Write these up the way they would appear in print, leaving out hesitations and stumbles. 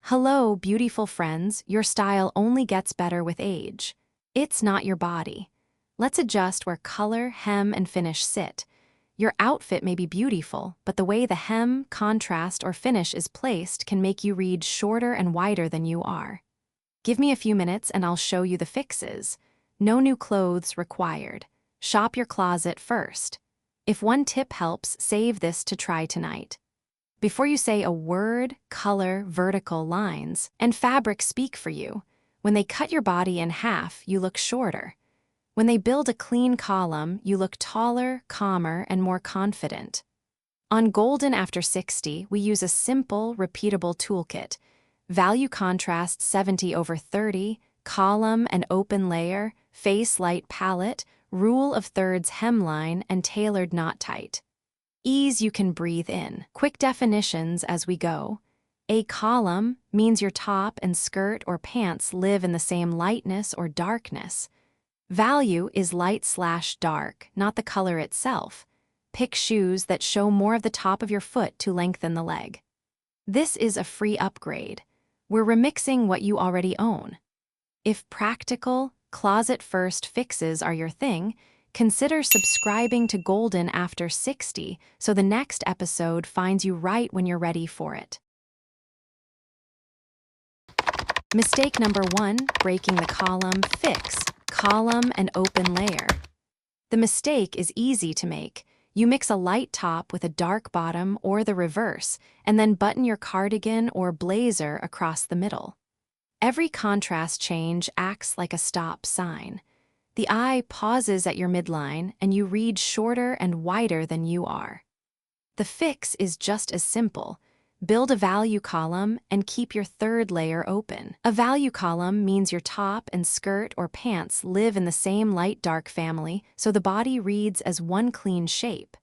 Hello, beautiful friends. Your style only gets better with age. It's not your body. Let's adjust where color, hem, and finish sit. Your outfit may be beautiful, but the way the hem, contrast, or finish is placed can make you read shorter and wider than you are. Give me a few minutes and I'll show you the fixes. No new clothes required. Shop your closet first. If one tip helps, save this to try tonight. Before you say a word, color, vertical lines, and fabric speak for you. When they cut your body in half, you look shorter. When they build a clean column, you look taller, calmer, and more confident. On Golden After 60, we use a simple, repeatable toolkit. Value contrast 70/30, column and open layer, face light palette, Rule of Thirds hemline, and tailored knot tight. Ease you can breathe in. Quick definitions as we go. A column means your top and skirt or pants live in the same lightness or darkness. Value is light/dark, not the color itself. Pick shoes that show more of the top of your foot to lengthen the leg. This is a free upgrade. We're remixing what you already own. If practical, closet-first fixes are your thing, consider subscribing to Golden After 60 so the next episode finds you right when you're ready for it. Mistake number 1, breaking the column. Fix, column and open layer. The mistake is easy to make. You mix a light top with a dark bottom or the reverse, and then button your cardigan or blazer across the middle. Every contrast change acts like a stop sign. The eye pauses at your midline, and you read shorter and wider than you are. The fix is just as simple. Build a value column and keep your third layer open. A value column means your top and skirt or pants live in the same light-dark family, so the body reads as one clean shape.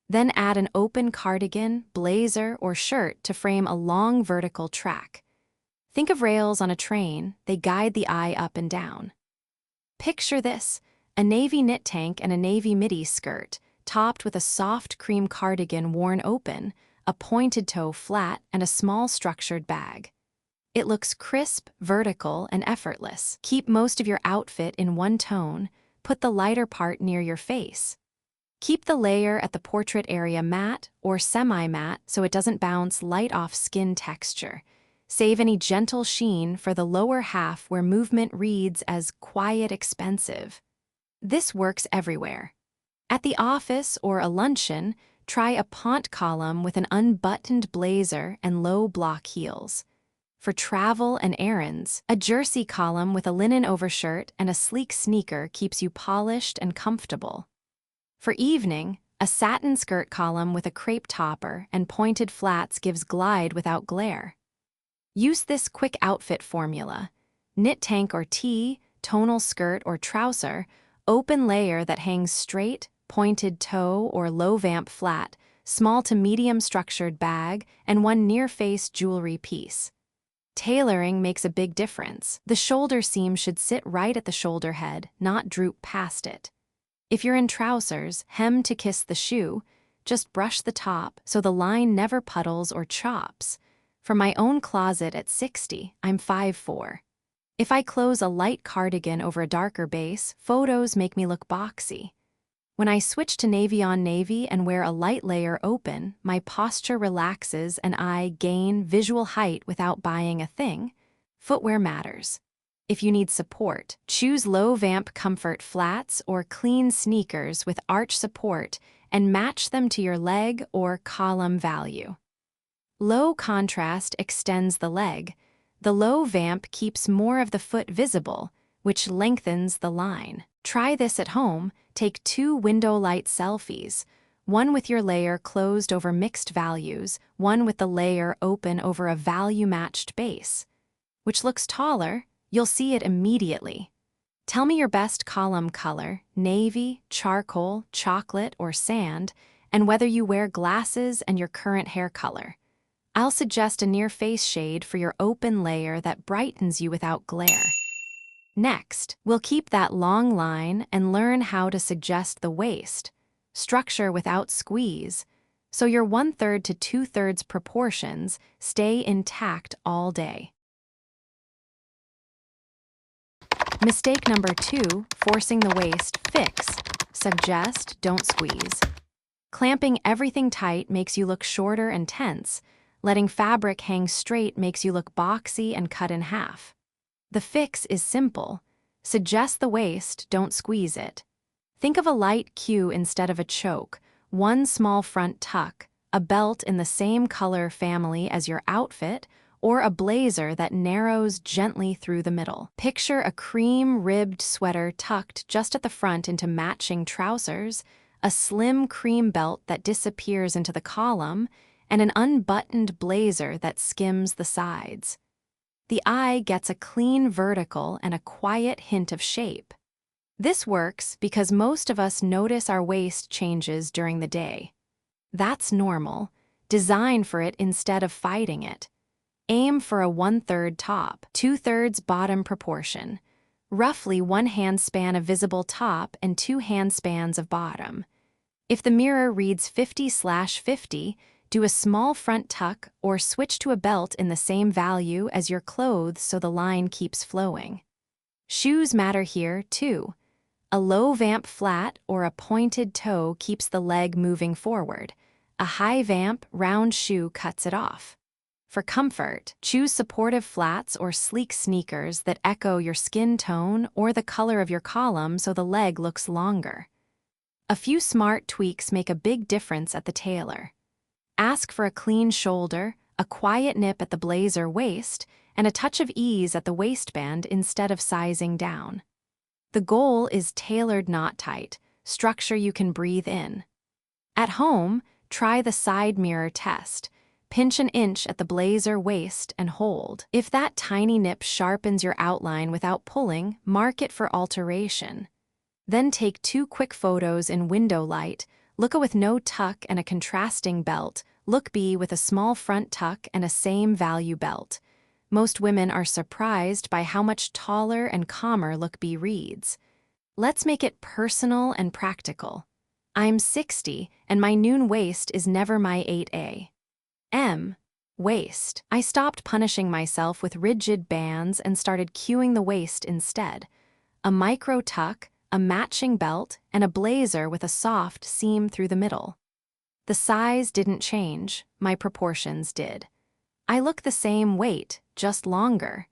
Then add an open cardigan, blazer, or shirt to frame a long vertical track. Think of rails on a train. They guide the eye up and down. Picture this, a navy knit tank and a navy midi skirt, topped with a soft cream cardigan worn open, a pointed toe flat, and a small structured bag. It looks crisp, vertical, and effortless. Keep most of your outfit in one tone. Put the lighter part near your face. Keep the layer at the portrait area matte or semi-matte so it doesn't bounce light off skin texture. Save any gentle sheen for the lower half where movement reads as quiet, expensive. This works everywhere. At the office or a luncheon, try a pont column with an unbuttoned blazer and low block heels. For travel and errands, a jersey column with a linen overshirt and a sleek sneaker keeps you polished and comfortable. For evening, a satin skirt column with a crepe topper and pointed flats gives glide without glare. Use this quick outfit formula. Knit tank or tee, tonal skirt or trouser, open layer that hangs straight, pointed toe or low vamp flat, small to medium structured bag, and one near-face jewelry piece. Tailoring makes a big difference. The shoulder seam should sit right at the shoulder head, not droop past it. If you're in trousers, hem to kiss the shoe, just brush the top so the line never puddles or chops. For my own closet at 60, I'm 5'4". If I close a light cardigan over a darker base, photos make me look boxy. When I switch to navy on navy and wear a light layer open, my posture relaxes and I gain visual height without buying a thing. Footwear matters. If you need support, choose low vamp comfort flats or clean sneakers with arch support and match them to your leg or column value. Low contrast extends the leg. The low vamp keeps more of the foot visible, which lengthens the line. Try this at home. Take 2 window light selfies, one with your layer closed over mixed values, one with the layer open over a value-matched base. Which looks taller? You'll see it immediately. Tell me your best column color, navy, charcoal, chocolate, or sand, and whether you wear glasses and your current hair color. I'll suggest a near-face shade for your open layer that brightens you without glare. Next, we'll keep that long line and learn how to suggest the waist. Structure without squeeze. so your 1/3 to 2/3 proportions stay intact all day. Mistake number 2, forcing the waist fix. Suggest, don't squeeze. Clamping everything tight makes you look shorter and tense. Letting fabric hang straight makes you look boxy and cut in half. The fix is simple. Suggest the waist, don't squeeze it. Think of a light cue instead of a choke, one small front tuck, a belt in the same color family as your outfit, or a blazer that narrows gently through the middle. Picture a cream-ribbed sweater tucked just at the front into matching trousers, a slim cream belt that disappears into the column, and an unbuttoned blazer that skims the sides. The eye gets a clean vertical and a quiet hint of shape. This works because most of us notice our waist changes during the day. That's normal. Design for it instead of fighting it. Aim for a 1/3 top, 2/3 bottom proportion. Roughly 1 hand span of visible top and 2 hand spans of bottom. If the mirror reads 50/50, do a small front tuck or switch to a belt in the same value as your clothes so the line keeps flowing. Shoes matter here, too. A low vamp flat or a pointed toe keeps the leg moving forward. A high vamp, round shoe cuts it off. For comfort, choose supportive flats or sleek sneakers that echo your skin tone or the color of your column so the leg looks longer. A few smart tweaks make a big difference at the tailor. Ask for a clean shoulder, a quiet nip at the blazer waist, and a touch of ease at the waistband instead of sizing down. The goal is tailored knot tight, structure you can breathe in. At home, try the side mirror test. Pinch an inch at the blazer waist and hold. If that tiny nip sharpens your outline without pulling, mark it for alteration. Then take 2 quick photos in window light, look A with no tuck and a contrasting belt, look B with a small front tuck and a same value belt. Most women are surprised by how much taller and calmer look B reads. Let's make it personal and practical. I'm 60 and my noon waist is never my 8A. M. Waist. I stopped punishing myself with rigid bands and started cueing the waist instead. A micro tuck, a matching belt, and a blazer with a soft seam through the middle. The size didn't change, my proportions did. I look the same weight, just longer.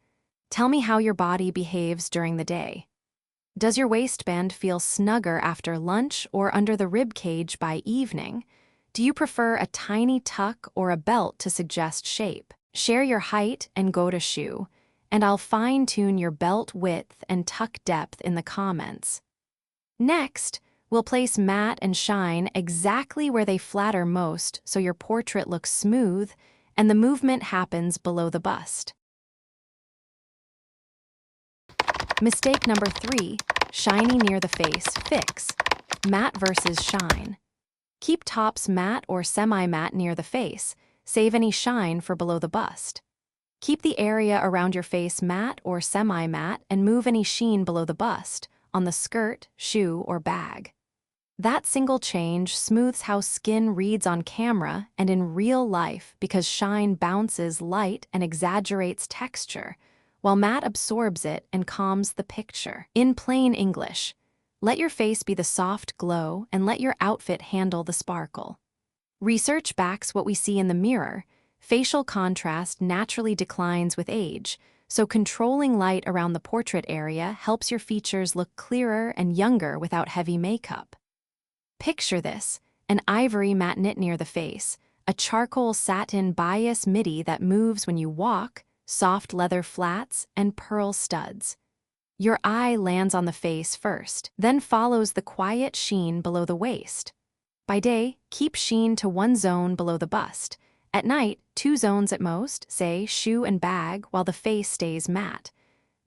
Tell me how your body behaves during the day. Does your waistband feel snugger after lunch or under the rib cage by evening? Do you prefer a tiny tuck or a belt to suggest shape? Share your height and go to shoe, and I'll fine-tune your belt width and tuck depth in the comments. Next, we'll place matte and shine exactly where they flatter most so your portrait looks smooth and the movement happens below the bust. Mistake number 3, shiny near the face fix. Matte versus shine. Keep tops matte or semi-matte near the face. Save any shine for below the bust. Keep the area around your face matte or semi-matte and move any sheen below the bust, on the skirt, shoe, or bag. That single change smooths how skin reads on camera and in real life because shine bounces light and exaggerates texture, while matte absorbs it and calms the picture. In plain English, let your face be the soft glow and let your outfit handle the sparkle. Research backs what we see in the mirror. Facial contrast naturally declines with age, so controlling light around the portrait area helps your features look clearer and younger without heavy makeup. Picture this, an ivory matte knit near the face, a charcoal satin bias midi that moves when you walk, soft leather flats, and pearl studs. Your eye lands on the face first, then follows the quiet sheen below the waist. By day, keep sheen to 1 zone below the bust. At night, 2 zones at most, say shoe and bag, while the face stays matte.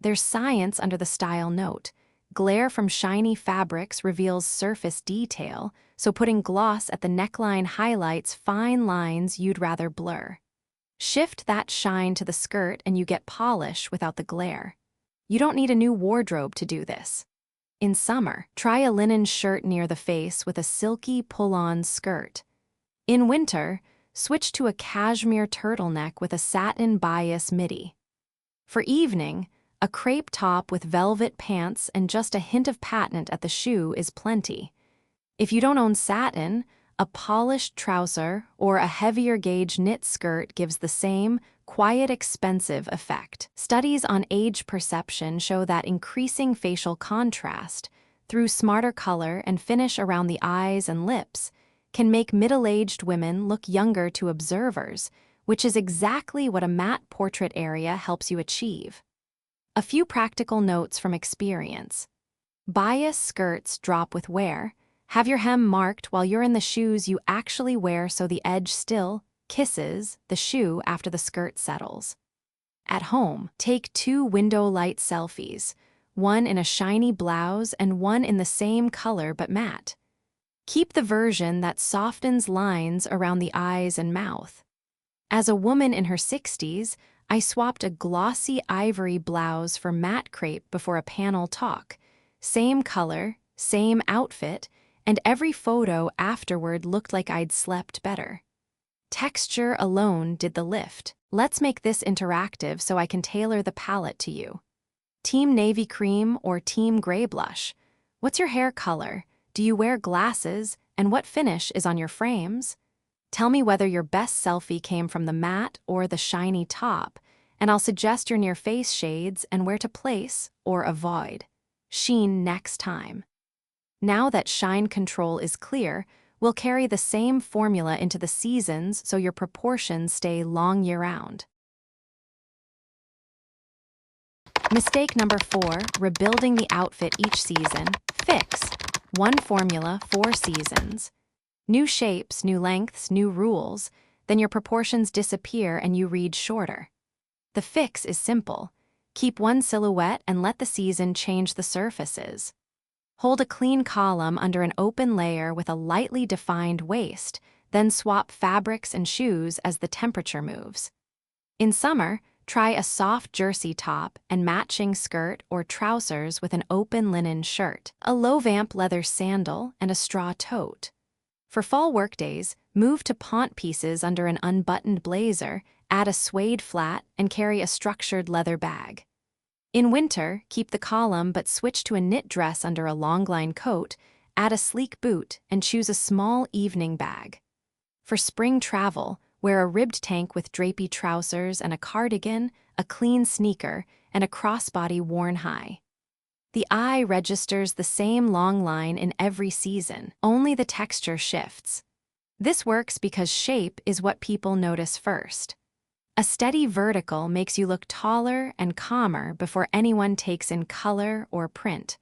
There's science under the style note. Glare from shiny fabrics reveals surface detail, so putting gloss at the neckline highlights fine lines you'd rather blur. Shift that shine to the skirt and you get polish without the glare. You don't need a new wardrobe to do this. In summer, try a linen shirt near the face with a silky pull-on skirt. In winter, switch to a cashmere turtleneck with a satin bias midi. For evening, a crepe top with velvet pants and just a hint of patent at the shoe is plenty. If you don't own satin, a polished trouser or a heavier gauge knit skirt gives the same, quiet, expensive effect. Studies on age perception show that increasing facial contrast, through smarter color and finish around the eyes and lips, can make middle-aged women look younger to observers, which is exactly what a matte portrait area helps you achieve. A few practical notes from experience. Bias skirts drop with wear. Have your hem marked while you're in the shoes you actually wear so the edge still kisses the shoe after the skirt settles. At home, take 2 window light selfies, one in a shiny blouse and one in the same color but matte. Keep the version that softens lines around the eyes and mouth. As a woman in her 60s, I swapped a glossy ivory blouse for matte crepe before a panel talk. Same color, same outfit, and every photo afterward looked like I'd slept better. Texture alone did the lift. Let's make this interactive so I can tailor the palette to you. Team navy cream or team gray blush? What's your hair color? Do you wear glasses? And what finish is on your frames? Tell me whether your best selfie came from the matte or the shiny top, and I'll suggest your near-face shades and where to place or avoid sheen next time. Now that shine control is clear, we'll carry the same formula into the seasons so your proportions stay long year-round. Mistake number 4, rebuilding the outfit each season. Fix. One formula, 4 seasons. New shapes, new lengths, new rules, then your proportions disappear and you read shorter. The fix is simple. Keep one silhouette and let the season change the surfaces. Hold a clean column under an open layer with a lightly defined waist, then swap fabrics and shoes as the temperature moves. In summer, try a soft jersey top and matching skirt or trousers with an open linen shirt, a low-vamp leather sandal, and a straw tote. For fall workdays, move to pont pieces under an unbuttoned blazer, add a suede flat, and carry a structured leather bag. In winter, keep the column but switch to a knit dress under a longline coat, add a sleek boot, and choose a small evening bag. For spring travel, wear a ribbed tank with drapey trousers and a cardigan, a clean sneaker, and a crossbody worn high. The eye registers the same long line in every season, only the texture shifts. This works because shape is what people notice first. A steady vertical makes you look taller and calmer before anyone takes in color or print.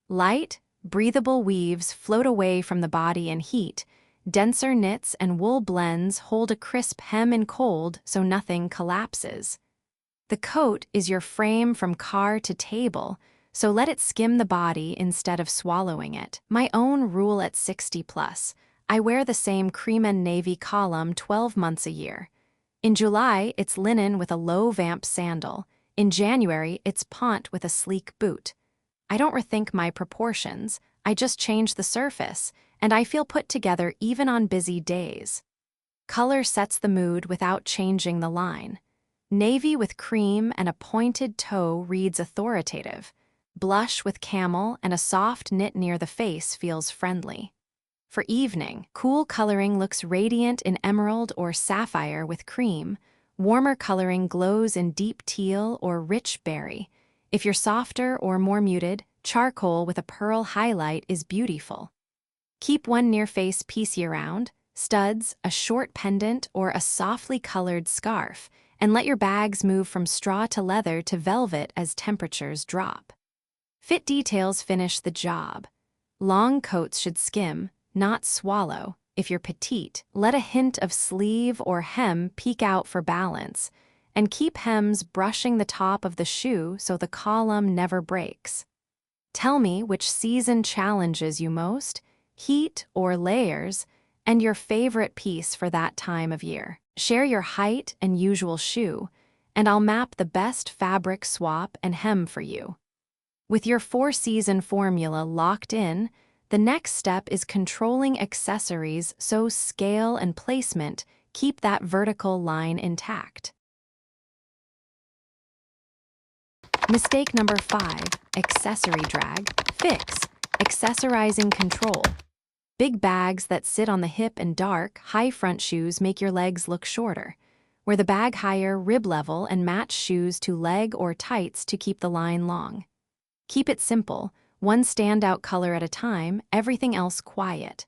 Light, breathable weaves float away from the body in heat. Denser knits and wool blends hold a crisp hem in cold so nothing collapses. The coat is your frame from car to table, so let it skim the body instead of swallowing it. My own rule at 60+. I wear the same cream and navy column 12 months a year. In July, it's linen with a low-vamp sandal. In January, it's pont with a sleek boot. I don't rethink my proportions, I just change the surface, and I feel put together even on busy days. Color sets the mood without changing the line. Navy with cream and a pointed toe reads authoritative. Blush with camel and a soft knit near the face feels friendly. For evening, cool coloring looks radiant in emerald or sapphire with cream. Warmer coloring glows in deep teal or rich berry. If you're softer or more muted, charcoal with a pearl highlight is beautiful. Keep one near-face piece year-round, studs, a short pendant, or a softly colored scarf, and let your bags move from straw to leather to velvet as temperatures drop. Fit details finish the job. Long coats should skim, not swallow. If you're petite, let a hint of sleeve or hem peek out for balance, and keep hems brushing the top of the shoe so the column never breaks. Tell me which season challenges you most, heat or layers, and your favorite piece for that time of year. Share your height and usual shoe, and I'll map the best fabric swap and hem for you. With your 4-season formula locked in, The next step is controlling accessories so scale and placement keep that vertical line intact. Mistake number 5, accessory drag. Fix, accessorizing control. Big bags that sit on the hip and dark, high front shoes make your legs look shorter. Wear the bag higher, rib level, and match shoes to leg or tights to keep the line long. Keep it simple, one standout color at a time, everything else quiet.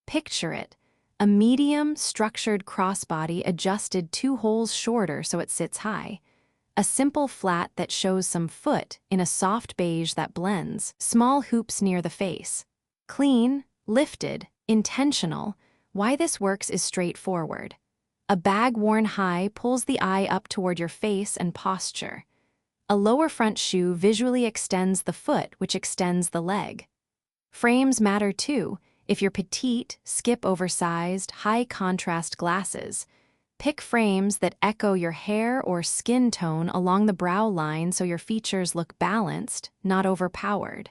Picture it, a medium, structured crossbody adjusted 2 holes shorter so it sits high. A simple flat that shows some foot in a soft beige that blends. Small hoops near the face. Clean, lifted, intentional. Why this works is straightforward. A bag worn high pulls the eye up toward your face and posture. A lower front shoe visually extends the foot, which extends the leg. Frames matter too. If you're petite, skip oversized, high-contrast glasses. Pick frames that echo your hair or skin tone along the brow line so your features look balanced, not overpowered.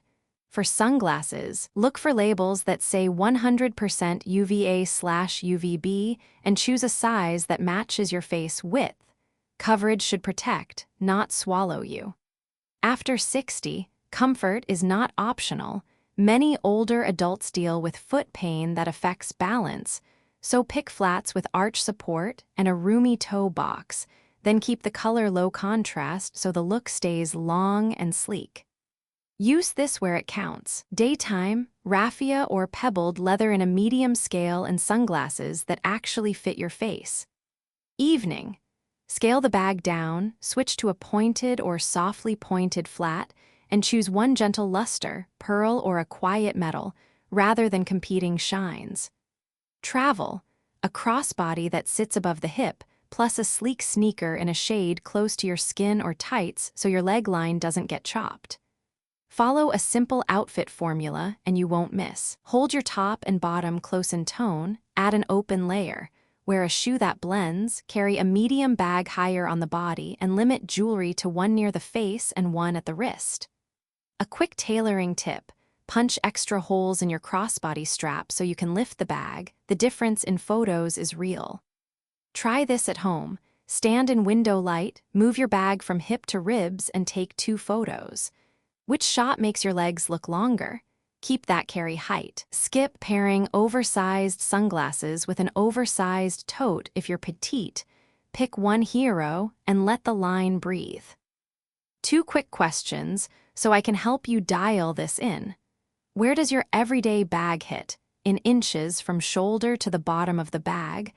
For sunglasses, look for labels that say 100% UVA/UVB and choose a size that matches your face width. Coverage should protect, not swallow you. After 60, comfort is not optional. Many older adults deal with foot pain that affects balance, so pick flats with arch support and a roomy toe box, then keep the color low contrast so the look stays long and sleek. Use this where it counts. Daytime, raffia or pebbled leather in a medium scale and sunglasses that actually fit your face. Evening, scale the bag down, switch to a pointed or softly pointed flat, and choose one gentle luster, pearl or a quiet metal, rather than competing shines. Travel, a crossbody that sits above the hip, plus a sleek sneaker in a shade close to your skin or tights so your leg line doesn't get chopped. Follow a simple outfit formula and you won't miss. Hold your top and bottom close in tone, add an open layer. Wear a shoe that blends, carry a medium bag higher on the body, and limit jewelry to one near the face and one at the wrist. A quick tailoring tip. Punch extra holes in your crossbody strap so you can lift the bag. The difference in photos is real. Try this at home. Stand in window light, move your bag from hip to ribs, and take 2 photos. Which shot makes your legs look longer? Keep that carry height. Skip pairing oversized sunglasses with an oversized tote if you're petite. Pick one hero and let the line breathe. 2 quick questions so I can help you dial this in. Where does your everyday bag hit? In inches from shoulder to the bottom of the bag?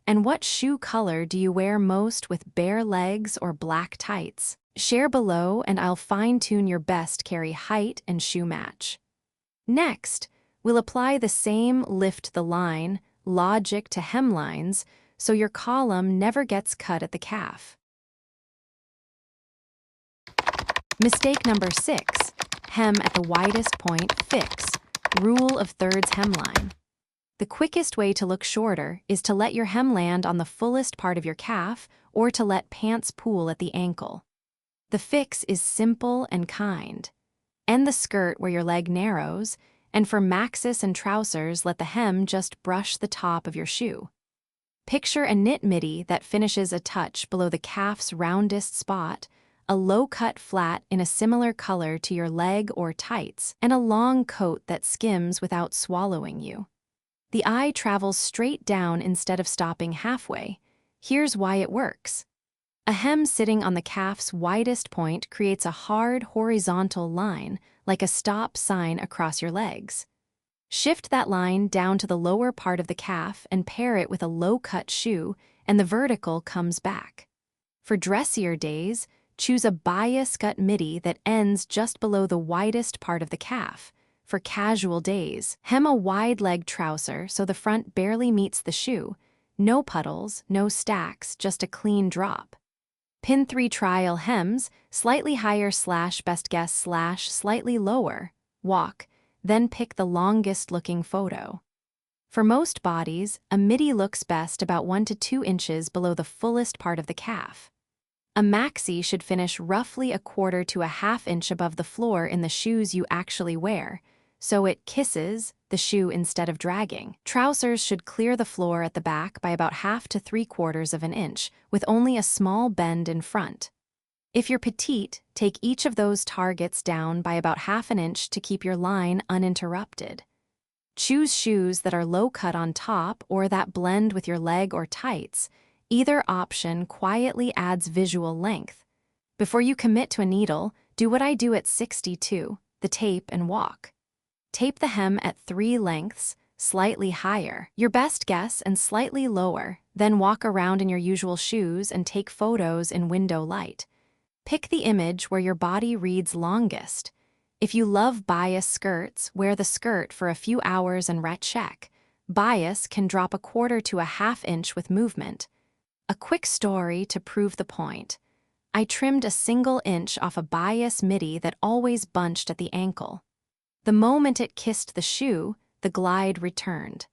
And what shoe color do you wear most with bare legs or black tights? Share below and I'll fine-tune your best carry height and shoe match. Next, we'll apply the same lift the line logic to hemlines so your column never gets cut at the calf. Mistake number 6. Hem at the widest point. Fix. Rule of Thirds Hemline. The quickest way to look shorter is to let your hem land on the fullest part of your calf or to let pants pool at the ankle. The fix is simple and kind. End the skirt where your leg narrows, and for maxis and trousers, let the hem just brush the top of your shoe. Picture a knit midi that finishes a touch below the calf's roundest spot, a low-cut flat in a similar color to your leg or tights, and a long coat that skims without swallowing you. The eye travels straight down instead of stopping halfway. Here's why it works. A hem sitting on the calf's widest point creates a hard horizontal line, like a stop sign across your legs. Shift that line down to the lower part of the calf and pair it with a low-cut shoe, and the vertical comes back. For dressier days, choose a bias-cut midi that ends just below the widest part of the calf. For casual days, hem a wide-leg trouser so the front barely meets the shoe. No puddles, no stacks, just a clean drop. Pin 3 trial hems, slightly higher / best guess / slightly lower. Walk, then pick the longest looking photo. For most bodies, a midi looks best about 1 to 2 inches below the fullest part of the calf. A maxi should finish roughly 1/4 to 1/2 inch above the floor in the shoes you actually wear. so it kisses the shoe instead of dragging. Trousers should clear the floor at the back by about 1/2 to 3/4 of an inch, with only a small bend in front. If you're petite, take each of those targets down by about 1/2 an inch to keep your line uninterrupted. Choose shoes that are low-cut on top or that blend with your leg or tights. Either option quietly adds visual length. Before you commit to a needle, do what I do at 62, the tape and walk. Tape the hem at 3 lengths, slightly higher, your best guess, and slightly lower, then walk around in your usual shoes and take photos in window light. Pick the image where your body reads longest. If you love bias skirts, wear the skirt for a few hours and check. Bias can drop 1/4 to 1/2 inch with movement. A quick story to prove the point. I trimmed a single inch off a bias midi that always bunched at the ankle. The moment it kissed the shoe, the glide returned.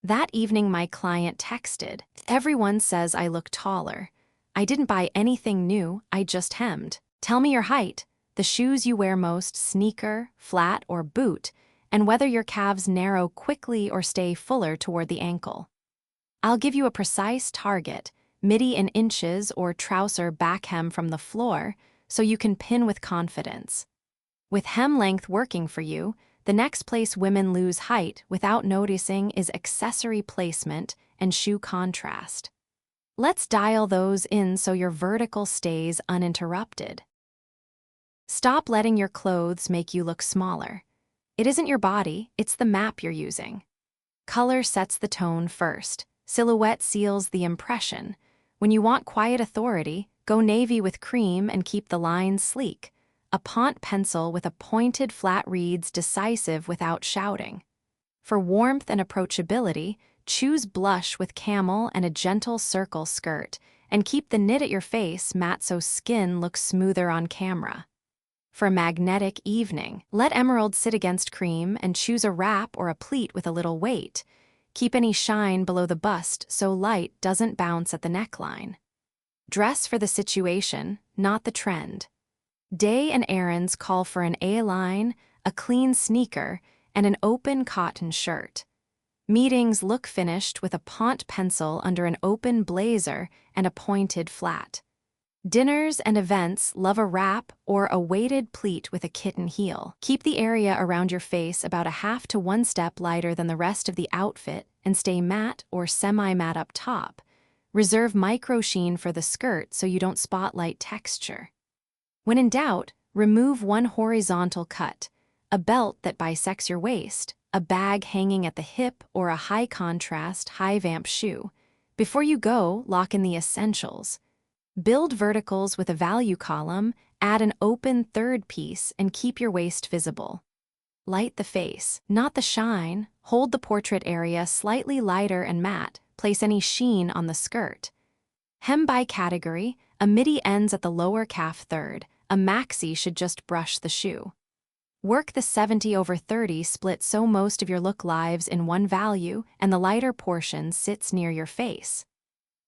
That evening my client texted, "Everyone says I look taller. I didn't buy anything new, I just hemmed. Tell me your height, the shoes you wear most, sneaker, flat, or boot, and whether your calves narrow quickly or stay fuller toward the ankle. I'll give you a precise target, midi in inches or trouser back hem from the floor, so you can pin with confidence." With hem length working for you, the next place women lose height without noticing is accessory placement and shoe contrast. Let's dial those in so your vertical stays uninterrupted. Stop letting your clothes make you look smaller. It isn't your body, it's the map you're using. Color sets the tone first. Silhouette seals the impression. When you want quiet authority, go navy with cream and keep the lines sleek. A Pont pencil with a pointed flat reads decisive without shouting. For warmth and approachability, choose blush with camel and a gentle circle skirt, and keep the knit at your face matte so skin looks smoother on camera. For a magnetic evening, let emerald sit against cream and choose a wrap or a pleat with a little weight. Keep any shine below the bust so light doesn't bounce at the neckline. Dress for the situation, not the trend. Day and errands call for an A-line, a clean sneaker, and an open cotton shirt. Meetings look finished with a Pont pencil under an open blazer and a pointed flat. Dinners and events love a wrap or a weighted pleat with a kitten heel. Keep the area around your face about 1/2 to 1 step lighter than the rest of the outfit and stay matte or semi-matte up top. Reserve micro sheen for the skirt so you don't spotlight texture. When in doubt, remove one horizontal cut, a belt that bisects your waist, a bag hanging at the hip, or a high-contrast, high-vamp shoe. Before you go, lock in the essentials. Build verticals with a value column, add an open third piece, and keep your waist visible. Light the face, not the shine. Hold the portrait area slightly lighter and matte. Place any sheen on the skirt. Hem by category, a midi ends at the lower calf third. A maxi should just brush the shoe. Work the 70/30 split so most of your look lives in one value and the lighter portion sits near your face.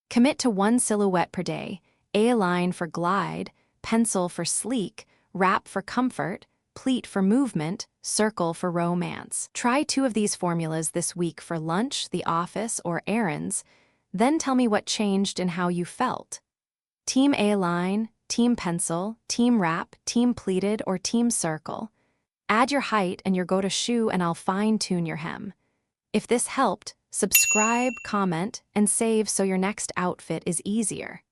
Commit to 1 silhouette per day, A-line for glide, pencil for sleek, wrap for comfort, pleat for movement, circle for romance. Try 2 of these formulas this week for lunch, the office, or errands, then tell me what changed and how you felt. Team A-line, team pencil, team wrap, team pleated, or team circle. Add your height and your go-to shoe and I'll fine-tune your hem. If this helped, subscribe, comment, and save so your next outfit is easier.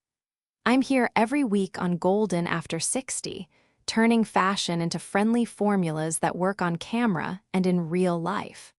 I'm here every week on Golden After 60, turning fashion into friendly formulas that work on camera and in real life.